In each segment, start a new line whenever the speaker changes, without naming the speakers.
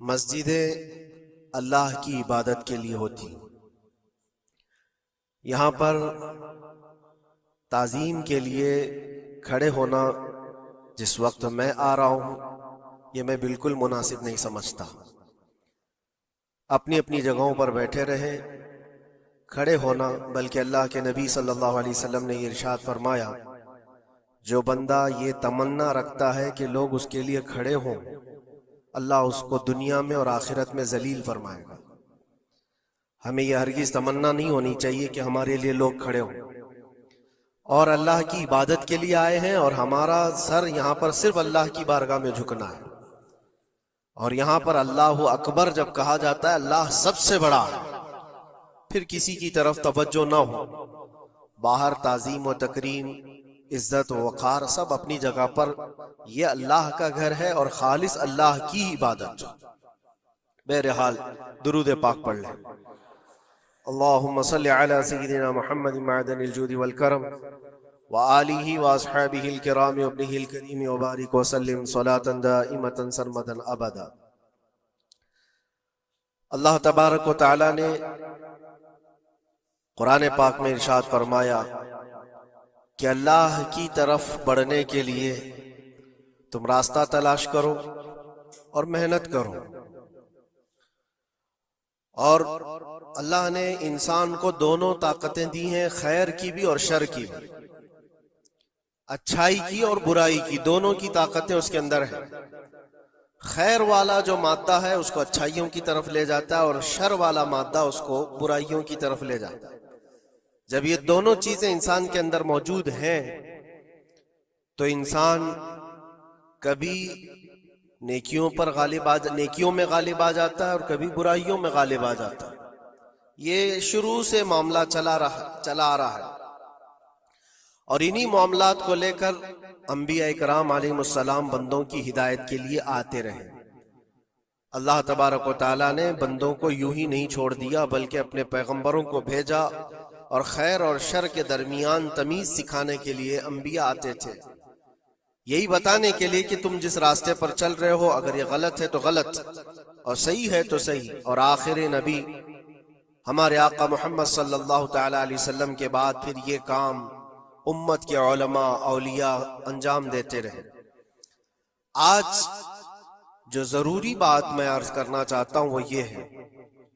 مسجدیں اللہ کی عبادت کے لیے ہوتی، یہاں پر تعظیم کے لیے کھڑے ہونا جس وقت میں آ رہا ہوں یہ میں بالکل مناسب نہیں سمجھتا۔ اپنی اپنی جگہوں پر بیٹھے رہیں، کھڑے ہونا بلکہ اللہ کے نبی صلی اللہ علیہ وسلم نے یہ ارشاد فرمایا، جو بندہ یہ تمنا رکھتا ہے کہ لوگ اس کے لیے کھڑے ہوں، اللہ اس کو دنیا میں اور آخرت میں ذلیل فرمائے گا۔ ہمیں یہ ہرگز تمنا نہیں ہونی چاہیے کہ ہمارے لیے لوگ کھڑے ہوں، اور اللہ کی عبادت کے لیے آئے ہیں اور ہمارا سر یہاں پر صرف اللہ کی بارگاہ میں جھکنا ہے۔ اور یہاں پر اللہ اکبر جب کہا جاتا ہے اللہ سب سے بڑا ہے، پھر کسی کی طرف توجہ نہ ہو، باہر تعظیم و تکریم، عزت و وقار سب اپنی جگہ پر، یہ اللہ کا گھر ہے اور خالص اللہ کی عبادت۔ بہرحال درود پاک پڑھ لیں۔ اللہم صلی علی سیدنا محمد معدن الجود والکرم وآلہ واصحابہ الکرام وابنہ الکریم وبارک وسلم صلاة دائمة سرمدا ابدا۔ اللہ تبارک و تعالی نے قرآن پاک میں ارشاد فرمایا کہ اللہ کی طرف بڑھنے کے لیے تم راستہ تلاش کرو اور محنت کرو، اور اللہ نے انسان کو دونوں طاقتیں دی ہیں، خیر کی بھی اور شر کی بھی، اچھائی کی اور برائی کی، دونوں کی طاقتیں اس کے اندر ہیں۔ خیر والا جو مادہ ہے اس کو اچھائیوں کی طرف لے جاتا ہے، اور شر والا مادہ اس کو برائیوں کی طرف لے جاتا ہے۔ جب یہ دونوں چیزیں انسان کے اندر موجود ہیں تو انسان کبھی نیکیوں میں غالب آ جاتا ہے اور کبھی برائیوں میں غالب آ جاتا ہے۔ یہ شروع سے معاملہ چلا آ رہا ہے، اور انہی معاملات کو لے کر انبیاء کرام علیہ السلام بندوں کی ہدایت کے لیے آتے رہے۔ اللہ تبارک و تعالیٰ نے بندوں کو یوں ہی نہیں چھوڑ دیا، بلکہ اپنے پیغمبروں کو بھیجا، اور خیر اور شر کے درمیان تمیز سکھانے کے لیے انبیاء آتے تھے، یہی بتانے کے لیے کہ تم جس راستے پر چل رہے ہو اگر یہ غلط ہے تو غلط اور صحیح ہے تو صحیح۔ اور آخر نبی ہمارے آقا محمد صلی اللہ تعالی علیہ وسلم کے بعد پھر یہ کام امت کے علماء اولیاء انجام دیتے رہے۔ آج جو ضروری بات میں عرض کرنا چاہتا ہوں وہ یہ ہے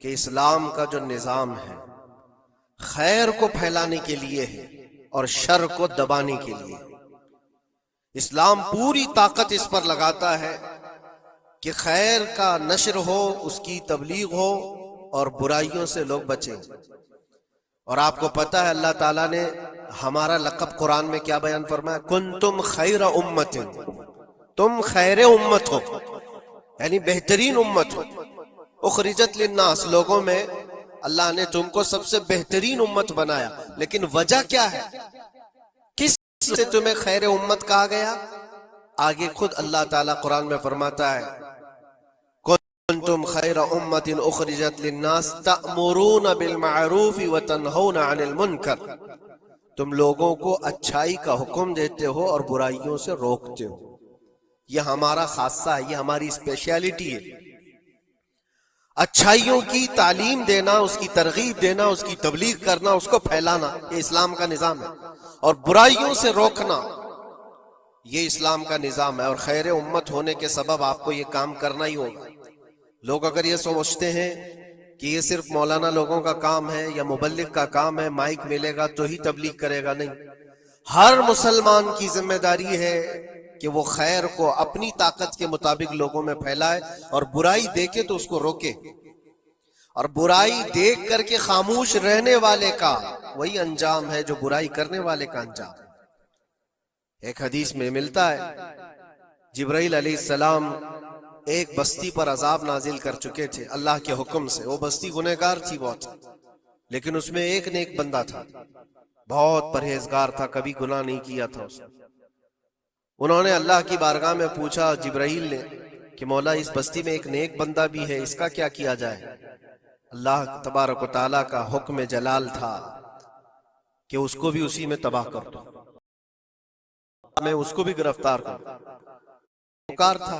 کہ اسلام کا جو نظام ہے خیر کو پھیلانے کے لیے ہے اور شر کو دبانے کے لیے۔ اسلام پوری طاقت اس پر لگاتا ہے کہ خیر کا نشر ہو، اس کی تبلیغ ہو، اور برائیوں سے لوگ بچیں۔ اور آپ کو پتہ ہے اللہ تعالیٰ نے ہمارا لقب قرآن میں کیا بیان فرمایا؟ کنتم خیر امت، تم خیر امت ہو، یعنی بہترین امت ہو، اخرجت للناس، لوگوں میں اللہ نے تم کو سب سے بہترین امت بنایا۔ لیکن وجہ کیا ہے؟ کس سے تمہیں خیر امت کہا گیا؟ آگے خود اللہ تعالیٰ قرآن میں فرماتا ہے کنتم خیر امت اخرجت للناس تأمرون بالمعروف وتنہون عن المنکر، تم لوگوں کو اچھائی کا حکم دیتے ہو اور برائیوں سے روکتے ہو۔ یہ ہمارا خاصہ ہے، یہ ہماری اسپیشیلٹی ہے۔ اچھائیوں کی تعلیم دینا، اس کی ترغیب دینا، اس کی تبلیغ کرنا، اس کو پھیلانا، یہ اسلام کا نظام ہے، اور برائیوں سے روکنا یہ اسلام کا نظام ہے۔ اور خیر امت ہونے کے سبب آپ کو یہ کام کرنا ہی ہوگا۔ لوگ اگر یہ سمجھتے ہیں کہ یہ صرف مولانا لوگوں کا کام ہے یا مبلغ کا کام ہے، مائک ملے گا تو ہی تبلیغ کرے گا، نہیں، ہر مسلمان کی ذمہ داری ہے کہ وہ خیر کو اپنی طاقت کے مطابق لوگوں میں پھیلائے، اور برائی دیکھے تو اس کو روکے۔ اور برائی دیکھ کر کے خاموش رہنے والے کا وہی انجام ہے جو برائی کرنے والے کا انجام ہے۔ ایک حدیث میں ملتا ہے جبرائیل علیہ السلام ایک بستی پر عذاب نازل کر چکے تھے اللہ کے حکم سے۔ وہ بستی گنہگار تھی بہت، لیکن اس میں ایک نیک بندہ تھا، بہت پرہیزگار تھا، کبھی گناہ نہیں کیا تھا اس نے۔ انہوں نے اللہ کی بارگاہ میں پوچھا جبرائیل نے کہ مولا اس بستی میں ایک نیک بندہ بھی ہے، اس کا کیا کیا جائے؟ اللہ تبارک و تعالیٰ کا حکم جلال تھا کہ اس کو بھی اسی میں تباہ کر دو، میں اس کو بھی گرفتار کر دوں۔ پکار تھا،